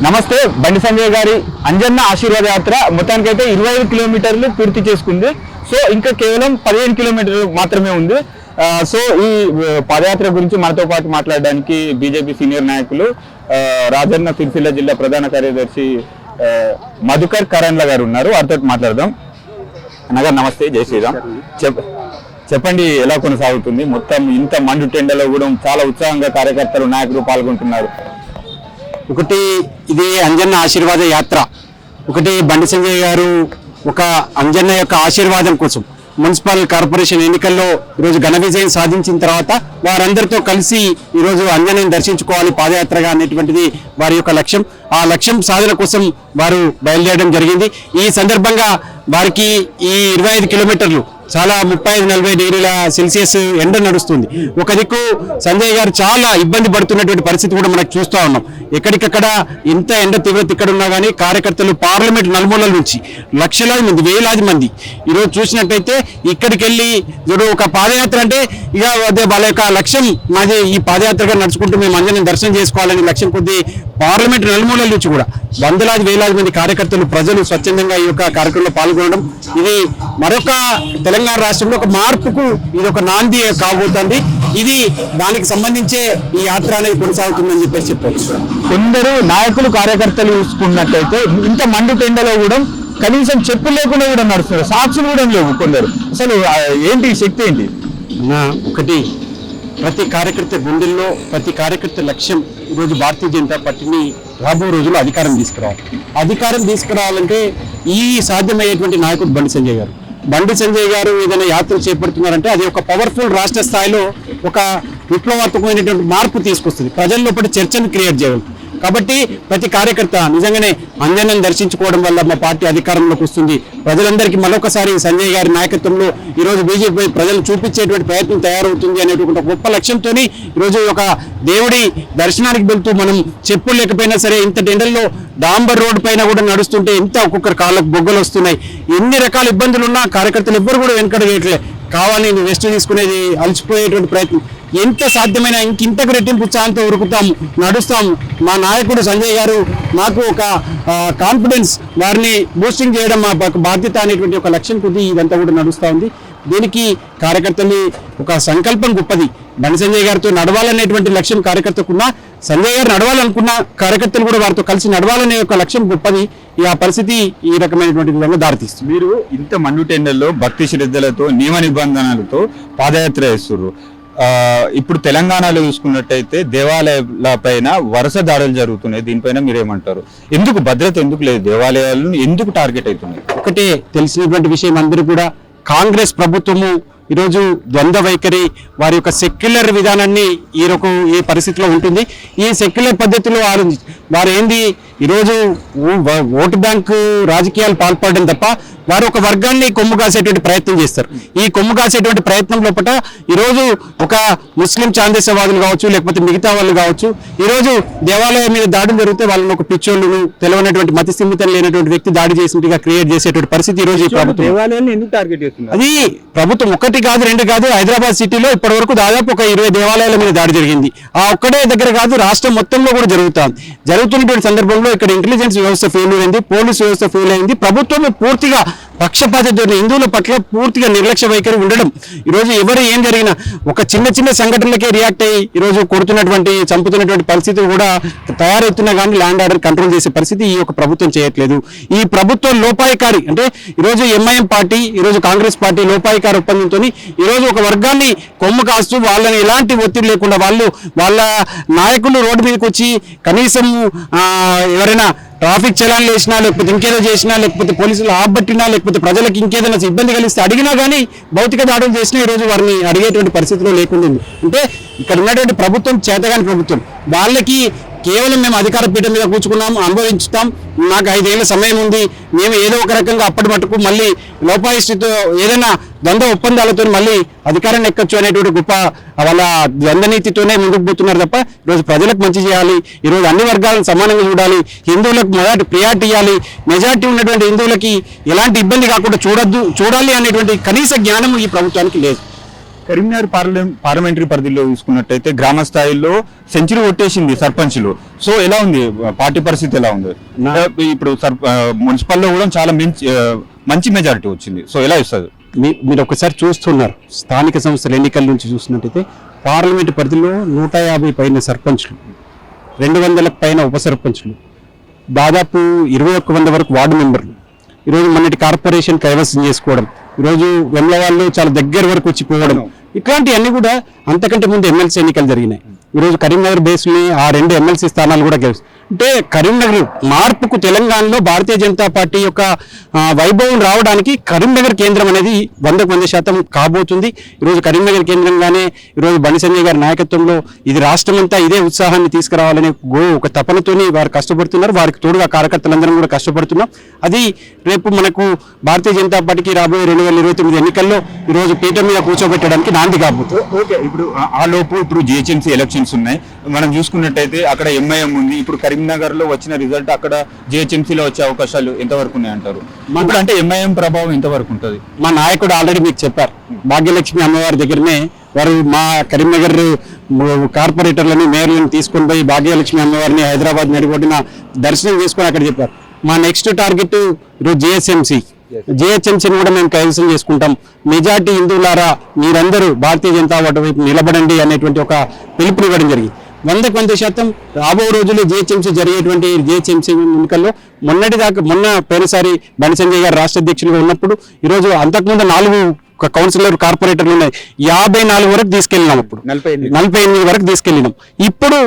నమస్తే. బండి సంజయ్ గారి అంజన్న ఆశీర్వాద యాత్ర మొత్తానికైతే 25 కిలోమీటర్లు పూర్తి చేసుకుంది. సో ఇంకా కేవలం 15 కిలోమీటర్లు మాత్రమే ఉంది. సో ఈ పాదయాత్ర గురించి మనతో పాటు మాట్లాడడానికి బీజేపీ సీనియర్ నాయకులు రాజన్న సిరిసిల్ల జిల్లా ప్రధాన కార్యదర్శి మధుకర్ కరణ్ల గారు ఉన్నారు. వారితో మాట్లాడదాం. అన్నగారు నమస్తే, జై శ్రీరామ్. చెప్పండి, ఎలా కొనసాగుతుంది? మొత్తం ఇంత మండు టెండలో కూడా చాలా ఉత్సాహంగా కార్యకర్తలు నాయకులు పాల్గొంటున్నారు. ఒకటి ఇది అంజన్న ఆశీర్వాద యాత్ర, ఒకటి బండి సంజయ్ గారు ఒక అంజన్న యొక్క ఆశీర్వాదం కోసం మున్సిపల్ కార్పొరేషన్ ఎన్నికల్లో ఈరోజు ఘన విజయం సాధించిన తర్వాత వారందరితో కలిసి ఈరోజు అంజన్నని దర్శించుకోవాలి పాదయాత్రగా అనేటువంటిది వారి యొక్క లక్ష్యం. ఆ లక్ష్యం సాధన కోసం వారు బయలుదేరడం జరిగింది. ఈ సందర్భంగా వారికి ఈ 25 కిలోమీటర్లు చాలా 35-40 డిగ్రీల సెల్సియస్ ఎండ నడుస్తుంది. ఒక దిక్కు సంజయ్ గారు చాలా ఇబ్బంది పడుతున్నటువంటి పరిస్థితి కూడా మనకు చూస్తూ ఉన్నాం. ఎక్కడికక్కడ ఇంత ఎండ తీవ్రత ఇక్కడ ఉన్నా కానీ కార్యకర్తలు పార్లమెంట్ నలుమూలల నుంచి లక్షలాది మంది, వేలాది మంది ఈరోజు చూసినట్టయితే ఇక్కడికి వెళ్ళి ఒక పాదయాత్ర అంటే ఇక వాళ్ళ యొక్క లక్ష్యం మాది ఈ పాదయాత్రగా నడుచుకుంటూ మేము అందరినీ దర్శనం చేసుకోవాలని లక్ష్యం కొద్దీ పార్లమెంట్ నలుమూలల నుంచి కూడా వందలాది వేలాది మంది కార్యకర్తలు ప్రజలు స్వచ్ఛందంగా ఈ యొక్క కార్యక్రమంలో పాల్గొనడం ఇది మరొక తెలంగాణ రాష్ట్రంలో ఒక మార్పుకు ఇది ఒక నాంది కాబోతుంది. ఇది దానికి సంబంధించే ఈ యాత్ర అనేది కొనసాగుతుందని చెప్పేసి చెప్పవచ్చు. కొందరు నాయకులు కార్యకర్తలు చూసుకున్నట్టయితే ఇంత మండు టెండలో కూడా కనీసం చెప్పులు లేకుండా కూడా నడుస్తున్నారు, సాక్షులు కూడా లేవు కొందరు. అసలు ఏంటి శక్తి ఏంటి? ఒకటి ప్రతి కార్యకర్త గుండెల్లో ప్రతి కార్యకర్త లక్ష్యం ఈరోజు భారతీయ జనతా పార్టీని రాబో రోజుల్లో అధికారం తీసుకురావాలి. అధికారం తీసుకురావాలంటే ఈ సాధ్యమయ్యేటువంటి నాయకుడు బండి సంజయ్ గారు. బండి సంజయ్ గారు ఏదైనా యాత్ర చేపడుతున్నారంటే అది ఒక పవర్ఫుల్ రాష్ట్ర స్థాయిలో ఒక విప్లవాత్మకమైనటువంటి మార్పు తీసుకొస్తుంది, ప్రజల్లో ఒకటి చర్చను క్రియేట్ చేయాలి. కాబట్టి ప్రతి కార్యకర్త నిజంగానే అంజన్నను దర్శించుకోవడం వల్ల మా పార్టీ అధికారంలోకి వస్తుంది. ప్రజలందరికీ మరొకసారి సంజయ్ గారి నాయకత్వంలో ఈరోజు బీజేపీ ప్రజలు చూపించేటువంటి ప్రయత్నం తయారవుతుంది అనేటువంటి గొప్ప లక్ష్యంతో ఈరోజు ఒక దేవుడి దర్శనానికి వెళ్తూ మనం చెప్పులు లేకపోయినా సరే ఇంత ఎండల్లో డాంబర్ రోడ్డు పైన కూడా నడుస్తుంటే ఎంత ఒక్కొక్కరు కాళ్ళకు బొగ్గలు వస్తున్నాయి. ఎన్ని రకాల ఇబ్బందులు ఉన్నా కార్యకర్తలు ఎవ్వరు కూడా వెనకడగేయట్లే. కావాలి రెస్ట్ తీసుకునేది అలసిపోయేటువంటి ప్రయత్నం ఎంత సాధ్యమైన ఇంతకు రెట్టింపు ఉత్సాహంతో ఉరుకుతాము, నడుస్తాము. మా నాయకుడు సంజయ్ గారు మాకు ఒక కాన్ఫిడెన్స్, వారిని బూస్టింగ్ చేయడం మా బాధ్యత అనేటువంటి ఒక లక్ష్యం కొద్దీ ఇదంతా కూడా నడుస్తూ ఉంది. దీనికి కార్యకర్తలు ఒక సంకల్పం గొప్పది. బండి సంజయ్ గారితో నడవాలనేటువంటి లక్ష్యం కార్యకర్తకున్నా, సంజయ్ గారు నడవాలనుకున్న కార్యకర్తలు కూడా వారితో కలిసి నడవాలనే ఒక లక్ష్యం గొప్పది. ఆ పరిస్థితి ఈ రకమైనటువంటి విధంగా దారితీస్తుంది. మీరు ఇంత మండు టెండల్లో భక్తి శ్రద్ధలతో నియమ నిబంధనలతో పాదయాత్ర చేస్తున్నారు. ఇప్పుడు తెలంగాణలో చూసుకున్నట్టయితే దేవాలయాల పైన వరుస దాడులు జరుగుతున్నాయి. దీనిపైన మీరేమంటారు? ఎందుకు భద్రత ఎందుకు లేదు? దేవాలయాలను ఎందుకు టార్గెట్ అవుతున్నాయి? ఒకటే తెలిసినటువంటి విషయం, అందరూ కూడా కాంగ్రెస్ ప్రభుత్వము ఈరోజు ద్వంద్వ వైఖరి, వారి యొక్క సెక్యులర్ విధానాన్ని ఈ పరిస్థితిలో ఉంటుంది. ఈ సెక్యులర్ పద్ధతిలో వారు ఏంది ఈరోజు ఓటు బ్యాంకు రాజకీయాలు పాల్పడడం తప్ప వారు ఒక వర్గాన్ని కొమ్ము కాసేటువంటి ప్రయత్నం చేస్తారు. ఈ కొమ్ము కాసేటువంటి ప్రయత్నం లోపల ఈరోజు ఒక ముస్లిం చాందేశవాదులు కావచ్చు, లేకపోతే మిగతా వాళ్ళు కావచ్చు, ఈరోజు దేవాలయం మీద దాడులు జరిగితే వాళ్ళని ఒక పిచ్చోళ్ళను తెలియనటువంటి మతి స్థిమితం లేనటువంటి వ్యక్తి దాడి చేసినట్టుగా క్రియేట్ చేసేటువంటి పరిస్థితి ఈరోజు ఈ ప్రభుత్వం. దేవాలయాన్ని ఎందుకు టార్గెట్ చేస్తుంది? అది ప్రభుత్వం ఒకటి కాదు, రెండు కాదు, హైదరాబాద్ సిటీలో ఇప్పటి వరకు దాదాపు ఒక 20 దేవాలయాల మీద దాడి జరిగింది. ఆ ఒక్కడే దగ్గర కాదు, రాష్ట్రం మొత్తంలో కూడా జరుగుతున్నటువంటి సందర్భంలో ఇక్కడ ఇంటెలిజెన్స్ వ్యవస్థ ఫెయిల్ అయింది, పోలీసు వ్యవస్థ ఫెయిల్ అయింది. ప్రభుత్వమే పూర్తిగా పక్షపాత హిందువుల పట్ల పూర్తిగా నిర్లక్ష్య వైఖరి ఉండడం. ఈరోజు ఎవరు ఏం జరిగినా ఒక చిన్న సంఘటనలకే రియాక్ట్ అయ్యి ఈరోజు కొడుతున్నటువంటి చంపుతున్నటువంటి పరిస్థితి కూడా తయారవుతున్నా కానీ ల్యాండ్ ఆర్డర్ కంట్రోల్ చేసే పరిస్థితి ఈ యొక్క ప్రభుత్వం చేయట్లేదు. ఈ ప్రభుత్వం లోపాయికారి, అంటే ఈరోజు ఎంఐఎం పార్టీ, ఈరోజు కాంగ్రెస్ పార్టీ లోపాయికారి ఒప్పందంతో ఈరోజు ఒక వర్గాన్ని కొమ్ము కాస్తూ వాళ్ళని ఎలాంటి ఒత్తిడి లేకుండా వాళ్ళ నాయకులు రోడ్డు మీదకి వచ్చి కనీసం ఎవరైనా ట్రాఫిక్ చలాన్లు వేసినా, లేకపోతే ఇంకేదో చేసినా, లేకపోతే పోలీసులు ఆపబట్టినా, లేకపోతే ప్రజలకు ఇంకేదైనా ఇబ్బంది కలిస్తే అడిగినా కానీ భౌతిక దాడులు చేసినా ఈరోజు వారిని అడిగేటువంటి పరిస్థితిలో లేకుండా. అంటే ఇక్కడ ఉన్నటువంటి ప్రభుత్వం చేతగాని ప్రభుత్వం. వాళ్ళకి కేవలం మేము అధికార పీఠం మీద కూర్చుకున్నాము, అనుభవించుతాం, నాకు 5 ఏళ్ళ సమయం ఉంది, మేము ఏదో ఒక రకంగా అప్పటి మటుకు మళ్ళీ లోపాయిష్టితో ఏదైనా ద్వంద్వ ఒప్పందాలతో మళ్ళీ అధికారాన్ని ఎక్కచ్చు అనేటువంటి గొప్ప వాళ్ళ ద్వంద్వ నీతితోనే ముందుకు పోతున్నారు తప్ప ఈరోజు ప్రజలకు మంచి చేయాలి, ఈరోజు అన్ని వర్గాలను సమానంగా చూడాలి, హిందువులకు మొదటి ప్రియారిటీ ఇవ్వాలి, మెజార్టీ ఉన్నటువంటి హిందువులకి ఎలాంటి ఇబ్బంది కాకుండా చూడాలి అనేటువంటి కనీస జ్ఞానం ఈ ప్రభుత్వానికి లేదు. కరీంనగర్ పార్లమెంటరీ పరిధిలో చూసుకున్నట్టయితే గ్రామ స్థాయిలో సెంచరీ కొట్టేసింది సర్పంచ్లు. సో ఎలా ఉంది పార్టీ పరిస్థితి, ఎలా ఉంది? ఇప్పుడు మున్సిపల్లో కూడా చాలా మంచి మెజారిటీ వచ్చింది. సో ఎలా ఇస్తుంది? మీరు ఒకసారి చూస్తున్నారు స్థానిక సంస్థల ఎన్నికల నుంచి చూసినట్టయితే పార్లమెంట్ పరిధిలో 150 పైన సర్పంచ్లు, 200 పైన ఉప సర్పంచ్లు, దాదాపు 2100 వరకు వార్డు మెంబర్లు, ఈరోజు మొన్నటి కార్పొరేషన్ కైవసం చేసుకోవడం, ఈరోజు వెమ్లవాళ్ళు చాలా దగ్గర వరకు వచ్చి పోవడం, ఇట్లాంటివన్నీ కూడా అంతకంటే ముందు ఎమ్మెల్సీ ఎన్నికలు జరిగినాయి. ఈరోజు కరీంనగర్ బేస్ని ఆ 2 ఎమ్మెల్సీ స్థానాలు కూడా గెలిచి అంటే కరీంనగర్ మార్పుకు తెలంగాణలో భారతీయ జనతా పార్టీ యొక్క వైభవం రావడానికి కరీంనగర్ కేంద్రం అనేది 100% కాబోతుంది. ఈరోజు కరీంనగర్ కేంద్రంగానే ఈరోజు బండి సంజయ్ గారి నాయకత్వంలో ఇది రాష్ట్రమంతా ఇదే ఉత్సాహాన్ని తీసుకురావాలనే ఒక తపనతోని వారు కష్టపడుతున్నారు. వారికి తోడుగా కార్యకర్తలందరం కూడా కష్టపడుతున్నాం. అది రేపు మనకు భారతీయ జనతా పార్టీకి రాబోయే 2029 ఎన్నికల్లో ఈరోజు పీఠం మీద కూర్చోబెట్టడానికి నాంది కాబోతుంది. ఓకే, ఇప్పుడు ఆ లోపు ఇప్పుడు జిహెచ్ఎంసీ ఎలక్షన్స్ ఉన్నాయి. మనం చూసుకున్నట్టయితే అక్కడ ఎంఐఎం ఉంది. ఇప్పుడు కరీంనగర్ లో వచ్చిన రిజల్ట్ అక్కడ జిహెచ్ఎంసీలో వచ్చే అవకాశాలు ఎంతవరకు ఉన్నాయంటారు? ఇప్పుడు అంటే ఎంఐఎం ప్రభావం ఎంతవరకు ఉంటుంది? మా నాయకుడు ఆల్రెడీ మీకు చెప్పారు, భాగ్యలక్ష్మి అమ్మవారి దగ్గరనే వారు మా కరీంనగర్ కార్పొరేటర్లని మేయర్లను తీసుకొని పోయి భాగ్యలక్ష్మి అమ్మవారిని హైదరాబాద్ నడిబొడ్డిన దర్శనం చేసుకొని అక్కడ చెప్పారు మా నెక్స్ట్ టార్గెట్ ఈరోజు జిహెచ్ఎంసీని కూడా మేము కైవసం చేసుకుంటాం. మెజార్టీ హిందువులారా మీరందరూ భారతీయ జనతా పార్టీ వైపు నిలబడండి అనేటువంటి ఒక పిలుపునివ్వడం జరిగింది. 100% రాబో రోజుల్లో జిహెచ్ఎంసీ జరిగేటువంటి జిహెచ్ఎంసీ ఎన్నికల్లో మొన్న పోయినసారి బండి సంజయ్ గారు రాష్ట్ర అధ్యక్షులుగా ఉన్నప్పుడు ఈరోజు అంతకుముందు 4 కౌన్సిలర్ కార్పొరేటర్లు ఉన్నాయి, 54 వరకు తీసుకెళ్ళినాం. అప్పుడు 48 వరకు తీసుకెళ్ళినాం. ఇప్పుడు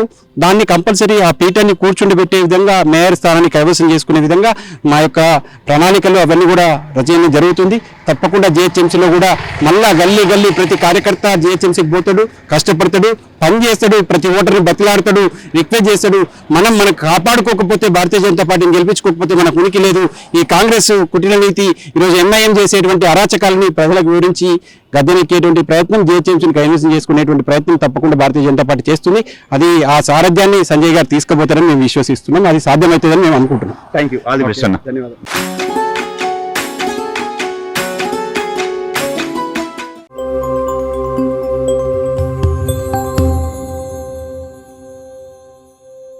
దాన్ని కంపల్సరీ ఆ పీఠాన్ని కూర్చుండబెట్టే విధంగా మేయర్ స్థానాన్ని కైవసం చేసుకునే విధంగా మా యొక్క ప్రణాళికలు అవన్నీ కూడా రచన జరుగుతుంది. తప్పకుండా జిహెచ్ఎంసీలో కూడా మళ్ళా గల్లీ ప్రతి కార్యకర్త జిహెచ్ఎంసీకి పోతాడు, కష్టపడతాడు, పని చేస్తాడు, ప్రతి ఓటర్ని బతిలాడతాడు, రిక్వెస్ట్ చేస్తాడు. మనం కాపాడుకోకపోతే భారతీయ జనతా పార్టీని గెలిపించుకోకపోతే మనకు ఉనికి లేదు. ఈ కాంగ్రెస్ కుటిల నీతి ఈరోజు ఎంఐఎం చేసేటువంటి అరాచకాలని ప్రజలకు వివరించి గద్దెనెక్కేటువంటి ప్రయత్నం, జిహెచ్ఎంసీని కైవసం చేసుకునేటువంటి ప్రయత్నం తప్పకుండా భారతీయ జనతా పార్టీ చేస్తుంది. అది ఆ సారథ్యాన్ని సంజయ్ గారు తీసుకుపోతారని మేము విశ్వసిస్తున్నాం. అది సాధ్యమవుతుందని మేము అనుకుంటున్నాం. Thank you. All the best అన్న. ధన్యవాదాలు.